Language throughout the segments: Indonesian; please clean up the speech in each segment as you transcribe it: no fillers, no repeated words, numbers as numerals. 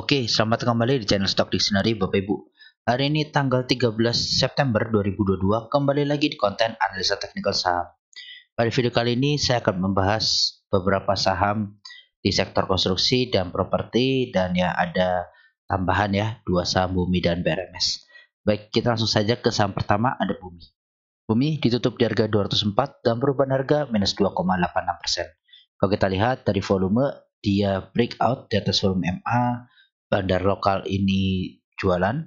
Oke, selamat kembali di channel Stock Dictionary Bapak Ibu. Hari ini tanggal 13 September 2022, kembali lagi di konten analisa teknikal saham. Pada video kali ini saya akan membahas beberapa saham di sektor konstruksi dan properti, dan ya ada tambahan ya, dua saham Bumi dan BRMS. Baik, kita langsung saja ke saham pertama, ada Bumi. Bumi ditutup di harga 204 dan perubahan harga minus 2,86%. Kalau kita lihat dari volume, dia breakout di atas volume MA. Bandar lokal ini jualan,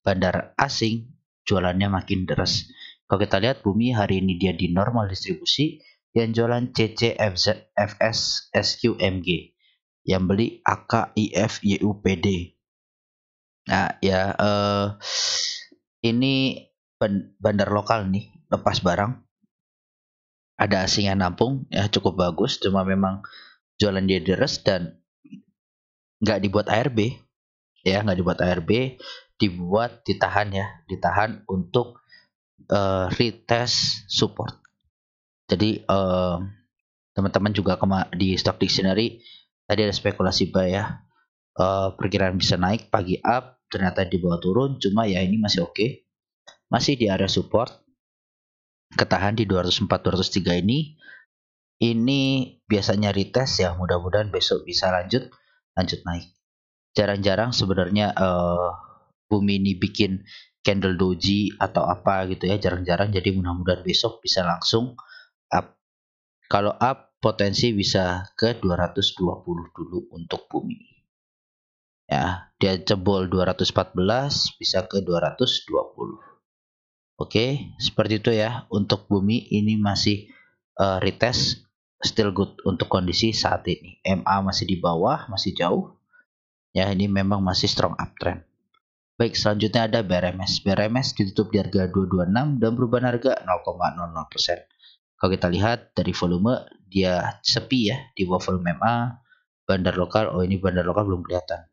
bandar asing jualannya makin deras. Kalau kita lihat Bumi hari ini dia di normal distribusi, yang jualan CCFZ, FS, SQMG, yang beli AKIF, YUPD. Nah ya, ini bandar lokal nih, lepas barang, ada asing yang nampung ya, cukup bagus, cuma memang jualan dia deras dan nggak dibuat ARB ya, nggak dibuat ARB, dibuat ditahan ya, ditahan untuk retest support. Jadi teman-teman juga di Stock Dictionary tadi ada spekulasi buy ya, perkiraan bisa naik pagi up, ternyata di bawah turun, cuma ya ini masih oke, masih di area support, ketahan di 204-203 ini biasanya retest ya, mudah-mudahan besok bisa lanjut naik. Jarang-jarang sebenarnya Bumi ini bikin candle doji atau apa gitu ya, jarang-jarang, jadi mudah-mudahan besok bisa langsung up. Kalau up potensi bisa ke 220 dulu untuk Bumi ya, dia jebol 214 bisa ke 220. Oke, seperti itu ya untuk Bumi. Ini masih retest, still good untuk kondisi saat ini. MA masih di bawah, masih jauh ya, ini memang masih strong uptrend. Baik, selanjutnya ada BRMS. BRMS ditutup di harga 226 dan perubahan harga 0,00%. Kalau kita lihat dari volume, dia sepi ya di bawah volume MA. Bandar lokal, oh ini bandar lokal belum kelihatan.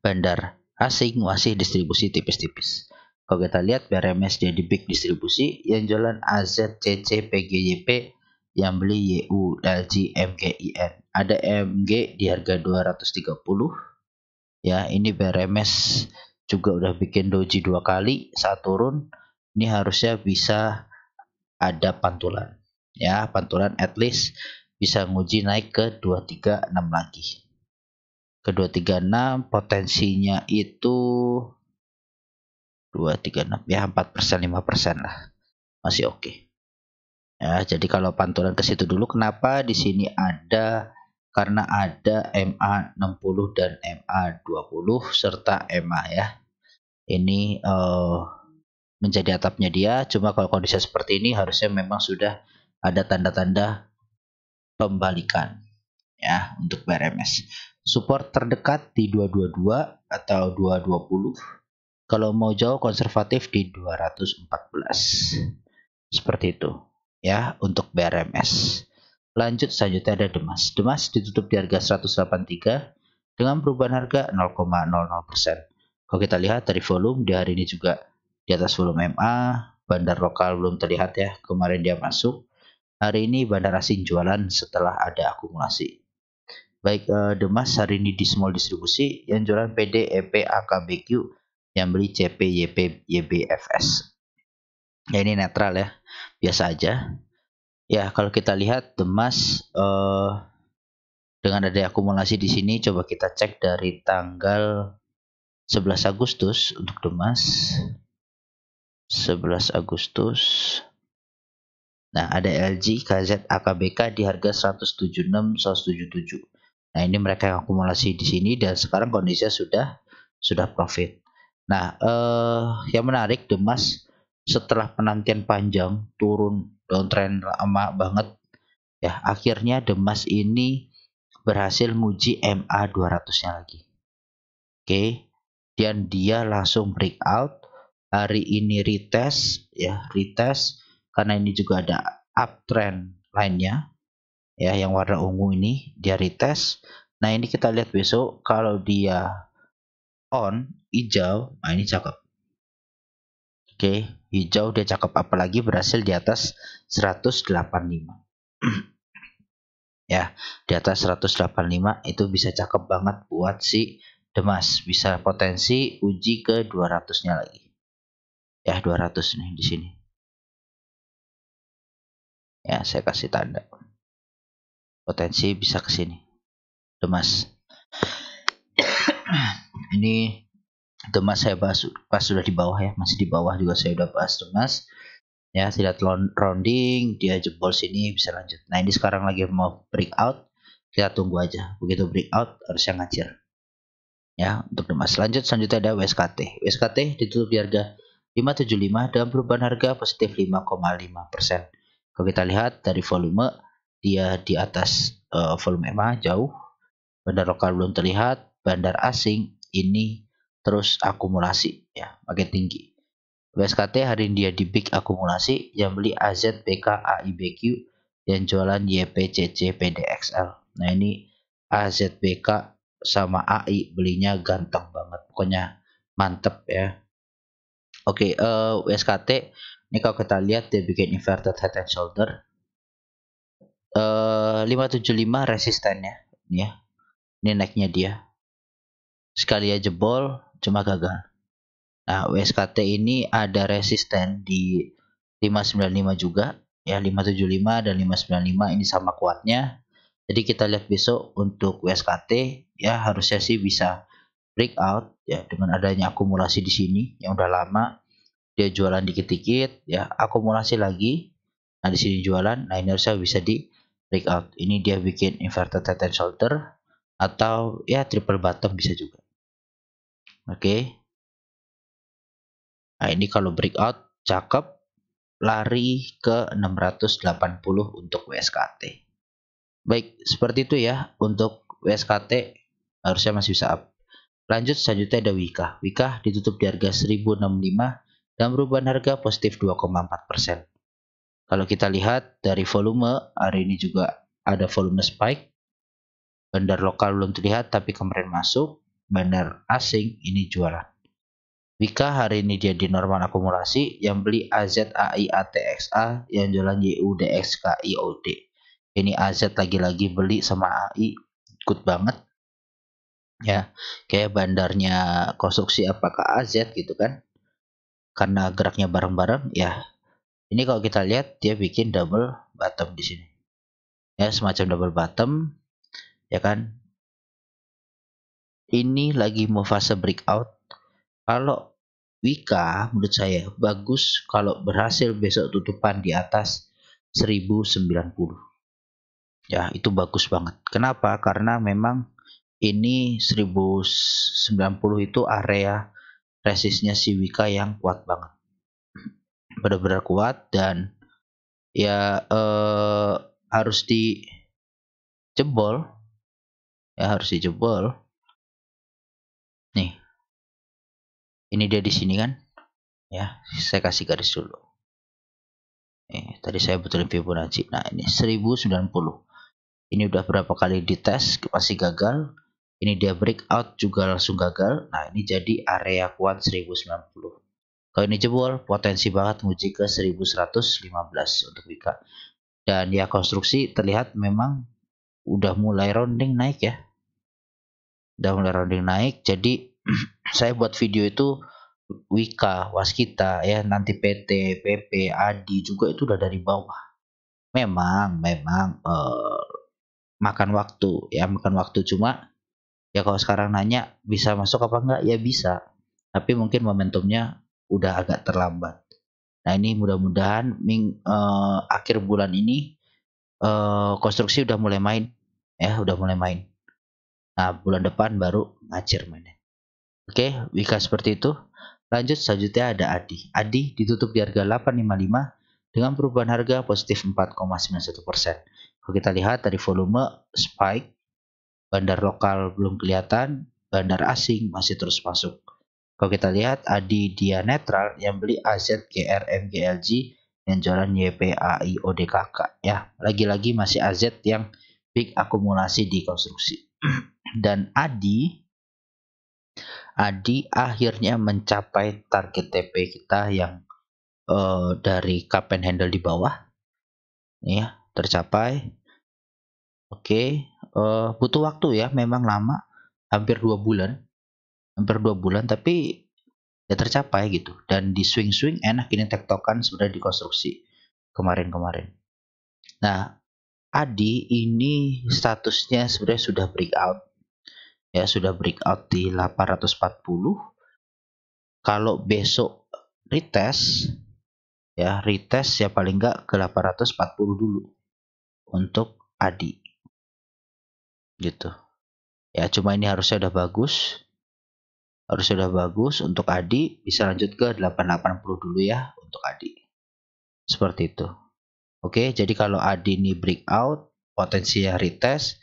Bandar asing masih distribusi tipis-tipis. Kalau kita lihat BRMS dia di big distribusi, yang jualan AZ, CC, PGYP, yang beli YU, LG, MGIN. Ada MG di harga 230. Ya, ini BRMS juga udah bikin doji 2 kali saat turun. Ini harusnya bisa ada pantulan. Ya, pantulan at least bisa nguji naik ke 236 lagi. Ke 236 potensinya itu 236 ya, 4%, 5% lah. Masih oke. Ya, jadi kalau pantulan ke situ dulu, kenapa di sini ada? Karena ada MA60 dan MA20 serta MA ya. Ini menjadi atapnya dia, cuma kalau kondisi seperti ini harusnya memang sudah ada tanda-tanda pembalikan ya untuk BRMS. Support terdekat di 222 atau 220. Kalau mau jauh konservatif di 214. Seperti itu ya untuk BRMS. Lanjut, selanjutnya ada Demas. Demas ditutup di harga 183 dengan perubahan harga 0,00%. Kalau kita lihat dari volume, di hari ini juga di atas volume MA. Bandar lokal belum terlihat ya, kemarin dia masuk. Hari ini bandar asing jualan setelah ada akumulasi. Baik, Demas hari ini di small distribusi, yang jualan PD, EP, AKBQ, yang beli CP, YP, YBFS. Ya ini netral ya, biasa aja. Ya, kalau kita lihat Demas dengan ada akumulasi di sini, coba kita cek dari tanggal 11 Agustus untuk Demas. 11 Agustus. Nah, ada LG, KZ, AKBK di harga 176, 177. Nah, ini mereka yang akumulasi di sini dan sekarang kondisinya sudah profit. Nah, yang menarik Demas setelah penantian panjang turun downtrend lama banget ya, akhirnya Demas ini berhasil nguji MA 200-nya lagi. Oke. Dan dia langsung breakout. Hari ini retest ya, retest karena ini juga ada uptrend lainnya ya, yang warna ungu ini dia retest. Nah, ini kita lihat besok kalau dia on hijau, nah ini cakep. Oke, hijau dia cakep, apalagi berhasil di atas 185. Ya, di atas 185 itu bisa cakep banget buat si Demas, bisa potensi uji ke 200-nya lagi. Ya, 200 nih di sini. Ya, saya kasih tanda. Potensi bisa ke sini. Demas. Ini Demas saya bahas pas sudah di bawah ya, masih di bawah juga saya udah bahas Demas. Ya, tidak rounding, dia jebol sini bisa lanjut. Nah, ini sekarang lagi mau breakout. Kita tunggu aja. Begitu breakout harusnya ngacir. Ya, untuk Demas. Lanjut selanjutnya ada WSKT. WSKT ditutup di harga 575 dan perubahan harga positif 5,5%. Kalau kita lihat dari volume, dia di atas volume EMA jauh. Bandar lokal belum terlihat, bandar asing ini terus akumulasi ya, makin tinggi. WSKT hari ini dia di big akumulasi, yang beli AZ, BK, AIBQ, yang jualan YPCC, PDXL. Nah ini AZ, BK sama AI belinya ganteng banget, pokoknya mantep ya. Oke, WSKT ini kalau kita lihat dia bikin inverted head and shoulder. 575 resistennya, ini ya. Ini naiknya dia. Sekali aja jebol, cuma gagal. Nah, WSKT ini ada resisten di 595 juga, ya 575 dan 595 ini sama kuatnya. Jadi kita lihat besok untuk WSKT ya harusnya sih bisa breakout ya dengan adanya akumulasi di sini yang udah lama dia jualan dikit-dikit ya akumulasi lagi. Nah, di sini jualan. Nah, ini harusnya bisa di breakout. Ini dia bikin inverted head and shoulder atau ya triple bottom bisa juga. Oke. Nah, ini kalau breakout cakep lari ke 680 untuk WSKT. Baik, seperti itu ya untuk WSKT harusnya masih bisa up. Lanjut selanjutnya ada Wika. Wika ditutup di harga 1065 dan perubahan harga positif 2,4%. Kalau kita lihat dari volume hari ini juga ada volume spike. Bandar lokal belum terlihat tapi kemarin masuk. Bandar asing ini jualan. Wika hari ini dia di normal akumulasi, yang beli AZAI ATXA, yang jualan YUDXKIOD. Ini AZ lagi-lagi beli sama AI, good banget. Ya, kayak bandarnya konstruksi apakah AZ gitu kan. Karena geraknya bareng-bareng, ya. Ini kalau kita lihat dia bikin double bottom di sini. Ya, semacam double bottom, ya kan. Ini lagi mau fase breakout. Kalau Wika menurut saya bagus kalau berhasil besok tutupan di atas 1090. Ya, itu bagus banget. Kenapa? Karena memang ini 1090 itu area resistnya si Wika yang kuat banget. Benar-benar kuat dan ya harus dijebol. Ya, harus dijebol. Nih. Ini dia di sini kan? Ya, saya kasih garis dulu. Tadi saya betulin Fibonacci. Nah, ini 1090. Ini udah berapa kali dites masih gagal. Ini dia breakout juga langsung gagal. Nah, ini jadi area kuat 1090. Kalau ini jebol, potensi banget menguji ke 1115 untuk Wika. Dan ya konstruksi terlihat memang udah mulai rounding naik ya. Udah mulai rounding naik. Jadi saya buat video itu Wika, Waskita ya, nanti PT, PP, Adi juga itu udah dari bawah. Memang makan waktu ya, makan waktu cuma ya kalau sekarang nanya bisa masuk apa enggak ya bisa. Tapi mungkin momentumnya udah agak terlambat. Nah, ini mudah-mudahan akhir bulan ini konstruksi udah mulai main ya, udah mulai main. Nah, bulan depan baru ngacir mainnya. Oke, Wika seperti itu. Lanjut selanjutnya ada Adi. Adi ditutup di harga 855 dengan perubahan harga positif 4,91%. Kalau kita lihat dari volume spike, bandar lokal belum kelihatan, bandar asing masih terus masuk. Kalau kita lihat Adi dia netral, yang beli AZ, GR, MGLG, yang jualan YPAI, ODKK ya. Lagi-lagi masih AZ yang big akumulasi di konstruksi. Dan Adi akhirnya mencapai target TP kita yang dari cup and handle di bawah. Ini ya, tercapai. Oke, butuh waktu ya, memang lama, hampir 2 bulan, tapi ya tercapai gitu. Dan di swing-swing enak ini tektokan sebenarnya di konstruksi kemarin-kemarin. Nah, Adi ini statusnya sebenarnya sudah breakout ya, sudah breakout di 840. Kalau besok retest ya paling nggak ke 840 dulu untuk Adi gitu. Ya cuma ini harusnya udah bagus untuk Adi, bisa lanjut ke 880 dulu ya untuk Adi. Seperti itu. Oke, jadi kalau Adi ini breakout, potensinya retest.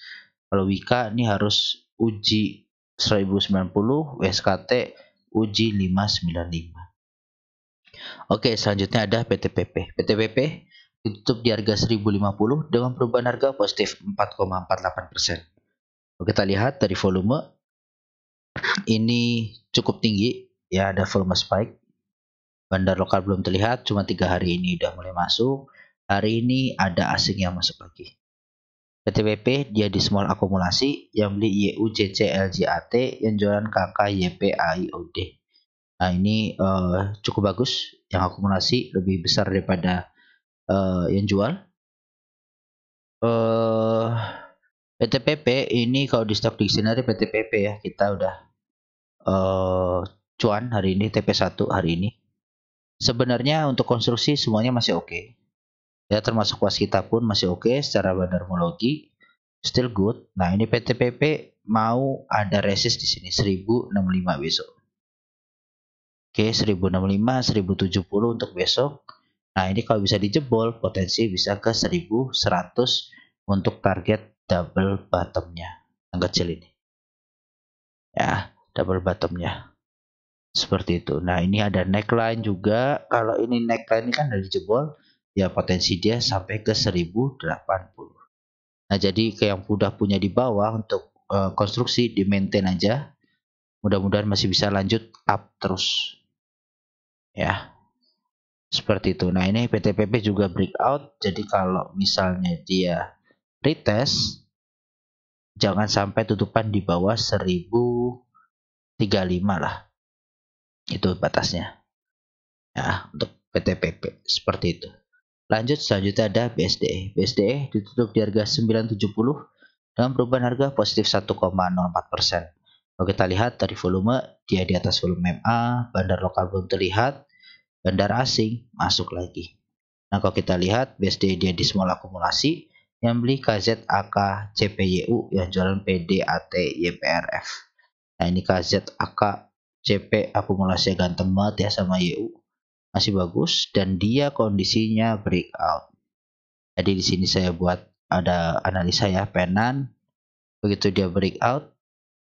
Kalau Wika ini harus uji 1090, WSKT uji 595. Oke, selanjutnya ada PTPP. PTPP ditutup di harga 1050 dengan perubahan harga positif 4,48%. Oke, kita lihat dari volume ini cukup tinggi ya, ada volume spike. Bandar lokal belum terlihat, cuma 3 hari ini udah mulai masuk. Hari ini ada asing yang masuk lagi. PTPP dia di small akumulasi, yang beli YUCC LJAT, yang jualan KK YPAIOD. Nah ini cukup bagus, yang akumulasi lebih besar daripada yang jual. PTPP ini kalau di stock dictionary PTPP ya, kita udah cuan hari ini, TP1 hari ini. Sebenarnya untuk konstruksi semuanya masih oke. Ya termasuk waskita pun masih oke secara bandarmologi, still good. Nah ini PTPP mau ada resist di sini 1065 besok. Oke, 1065, 1070 untuk besok. Nah ini kalau bisa dijebol potensi bisa ke 1100 untuk target double bottomnya yang kecil ini. Ya, double bottomnya. Seperti itu. Nah ini ada neckline juga. Kalau ini neckline ini kan dari jebol, ya potensi dia sampai ke 1080. Nah jadi kayak yang udah punya di bawah untuk konstruksi di maintain aja. Mudah-mudahan masih bisa lanjut up terus. Ya, seperti itu. Nah ini PTPP juga breakout. Jadi kalau misalnya dia retest, jangan sampai tutupan di bawah 1035 lah. Itu batasnya. Ya, untuk PTPP seperti itu. Lanjut, selanjutnya ada BSDE. BSDE ditutup di harga 970 dengan perubahan harga positif 1,04%. Kalau kita lihat dari volume, dia di atas volume MA, bandar lokal belum terlihat, bandar asing masuk lagi. Nah kalau kita lihat BSDE dia di small akumulasi, yang beli KZAK CPYU, yang jualan PDAT YPRF. Nah ini KZAK CP akumulasinya ganteng banget ya sama YU, masih bagus dan dia kondisinya breakout. Jadi di sini saya buat ada analisa ya, penan. Begitu dia breakout,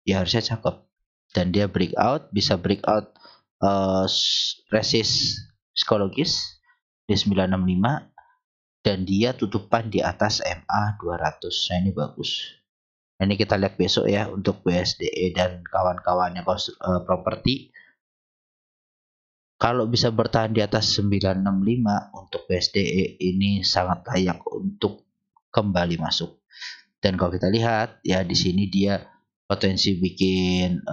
ya harusnya cakep. Dan dia breakout, bisa breakout resist psikologis di 965 dan dia tutupan di atas MA 200. Nah ini bagus. Nah, ini kita lihat besok ya untuk BSDE dan kawan-kawannya properti. Kalau bisa bertahan di atas 965 untuk BSDE ini sangat layak untuk kembali masuk. Dan kalau kita lihat ya di sini dia potensi bikin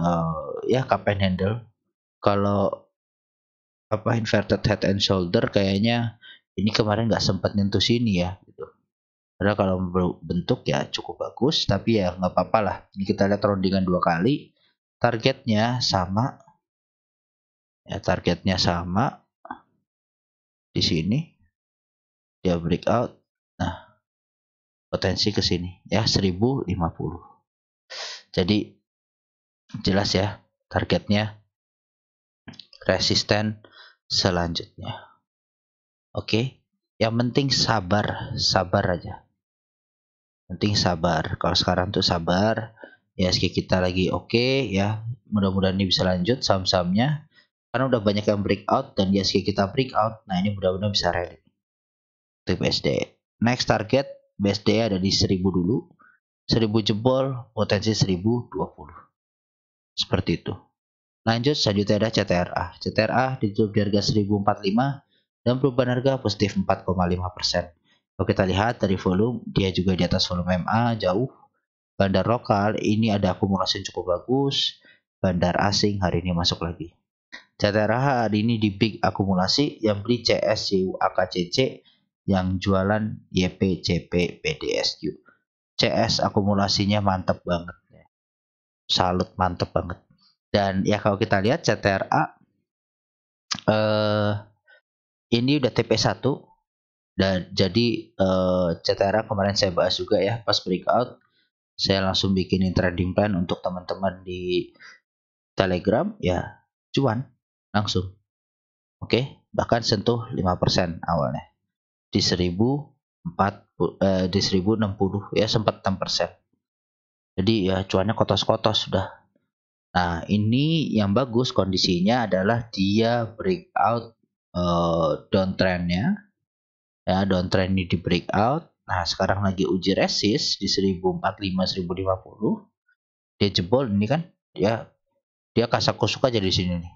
ya cup and handle. Kalau inverted head and shoulder kayaknya ini kemarin nggak sempat nyentuh sini ya gitu. Padahal kalau bentuk ya cukup bagus, tapi ya nggak apa-apa lah. Ini kita lihat roundingan 2 kali, targetnya sama. Ya targetnya sama di sini. Dia breakout. Nah, potensi ke sini ya 1050. Jadi jelas ya targetnya resisten selanjutnya. Oke, yang penting sabar, sabar aja. Penting sabar. Kalau sekarang tuh sabar, ya kita lagi oke ya. Mudah-mudahan ini bisa lanjut saham-sahamnya. Karena udah banyak yang breakout dan ya kita breakout. Nah ini mudah-mudahan bisa rally. Untuk BSD. Next target BSD ada di 1000 dulu. 1000 jebol, potensi 1020. Seperti itu. Lanjut, selanjutnya ada CTRA. CTRA ditutup di harga 1045 dan perubahan harga positif 4,5%. Kalau kita lihat dari volume, dia juga di atas volume MA jauh. Bandar lokal ini ada akumulasi yang cukup bagus. Bandar asing hari ini masuk lagi. CTRH hari ini di big akumulasi, yang beli CS, YU, AKCC, yang jualan YP, CP, PDSQ. CS akumulasinya mantap banget. Salut, mantap banget. Dan ya kalau kita lihat CTRA ini udah TP1 dan jadi CTRA kemarin saya bahas juga ya pas breakout. Saya langsung bikinin trading plan untuk teman-teman di Telegram, ya cuan langsung. Oke, bahkan sentuh 5% awalnya. Di 1060 ya sempat 6%. Jadi ya cuannya kotos-kotos sudah. Nah, ini yang bagus kondisinya adalah dia breakout downtrendnya. Ya, downtrend ini di breakout. Nah, sekarang lagi uji resist di 1045 1050. Dia jebol ini kan. Dia kasak-kusuk aja di sini nih.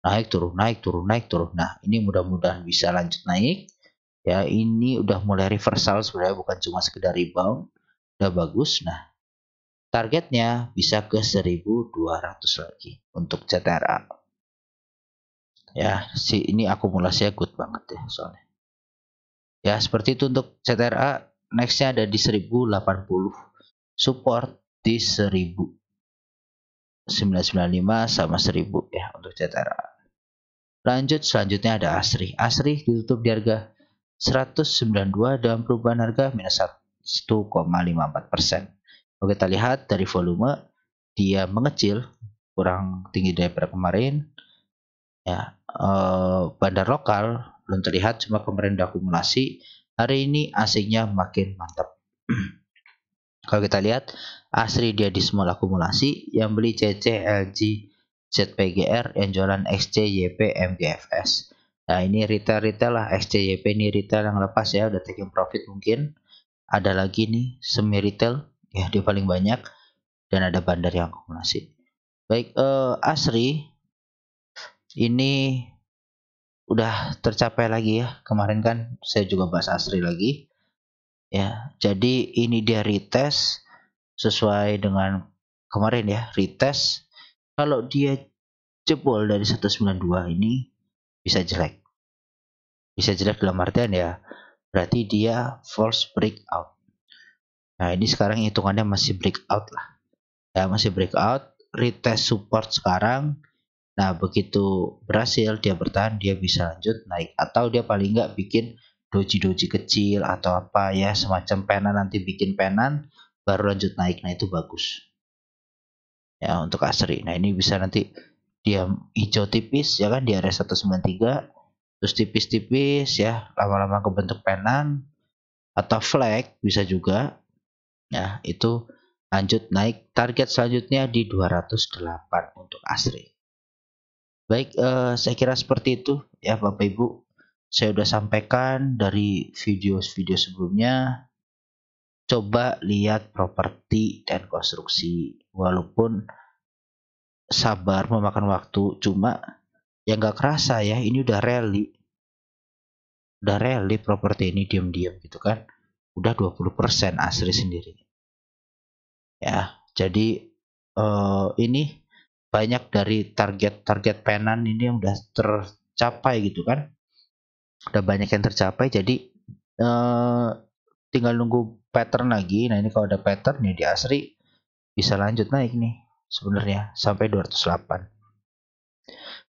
Naik turun, naik turun, naik turun. Nah, ini mudah-mudahan bisa lanjut naik. Ya, ini udah mulai reversal sebenarnya, bukan cuma sekedar rebound. Udah bagus. Nah, targetnya bisa ke 1200 lagi untuk CTRA. Ya, ini akumulasinya good banget ya soalnya. Ya, seperti itu untuk CTRA. Nextnya ada di 1080. Support di 1995 sama 1000 ya untuk CTRA. Lanjut, selanjutnya ada ASRI. ASRI ditutup di harga 192 dengan perubahan harga minus 1,54%. Kalau kita lihat dari volume, dia mengecil, kurang tinggi daripada kemarin. Ya, bandar lokal belum terlihat, cuma kemarin udah akumulasi. Hari ini asingnya makin mantap. Kalau kita lihat, ASRI dia di small akumulasi, yang beli CC, LG, ZPGR, yang jualan XC, YP, MGFS. Nah, ini retail lah, XC, YP ini retail yang lepas ya, udah taking profit mungkin. Ada lagi nih semi retail, ya dia paling banyak, dan ada bandar yang akumulasi. Baik, ASRI ini udah tercapai lagi ya. Kemarin kan saya juga bahas ASRI lagi. Ya, jadi ini dia retest sesuai dengan kemarin ya, retest. Kalau dia jebol dari 192 ini bisa jelek. Bisa jelek dalam artian ya, berarti dia false breakout. Nah, ini sekarang hitungannya masih breakout lah. Ya, masih breakout, retest support sekarang. Nah, begitu berhasil dia bertahan, dia bisa lanjut naik, atau dia paling nggak bikin doji-doji kecil atau apa ya, semacam penan, nanti bikin penan baru lanjut naik. Nah, itu bagus ya untuk ASRI. Nah, ini bisa nanti dia hijau tipis ya kan di area 193, terus tipis-tipis ya, lama-lama kebentuk penan atau flag bisa juga ya. Itu lanjut naik, target selanjutnya di 208 untuk ASRI. Baik, saya kira seperti itu ya Bapak Ibu. Saya sudah sampaikan dari video-video sebelumnya. Coba lihat properti dan konstruksi. Walaupun sabar memakan waktu, cuma ya nggak kerasa ya, ini udah rally. Udah rally properti ini diam-diam gitu kan. Udah 20% ASRI sendiri. Ya, jadi ini banyak dari target-target penan ini yang udah tercapai gitu kan. Udah banyak yang tercapai, jadi tinggal nunggu pattern lagi. Nah, ini kalau ada pattern nih di ASRI bisa lanjut naik nih sebenarnya sampai 208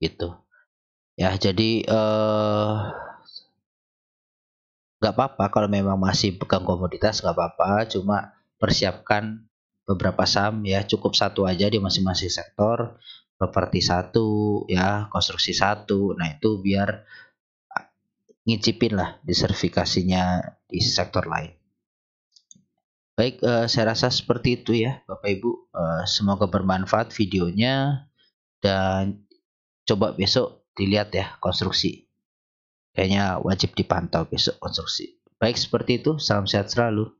gitu ya. Jadi nggak apa-apa kalau memang masih pegang komoditas, nggak apa-apa, cuma persiapkan beberapa saham ya, cukup satu aja di masing-masing sektor. Properti satu ya, konstruksi satu. Nah, itu biar ngicipin lah diversifikasinya di sektor lain. Baik, saya rasa seperti itu ya Bapak Ibu. Semoga bermanfaat videonya, dan coba besok dilihat ya konstruksi. Kayaknya wajib dipantau besok konstruksi. Baik, seperti itu. Salam sehat selalu.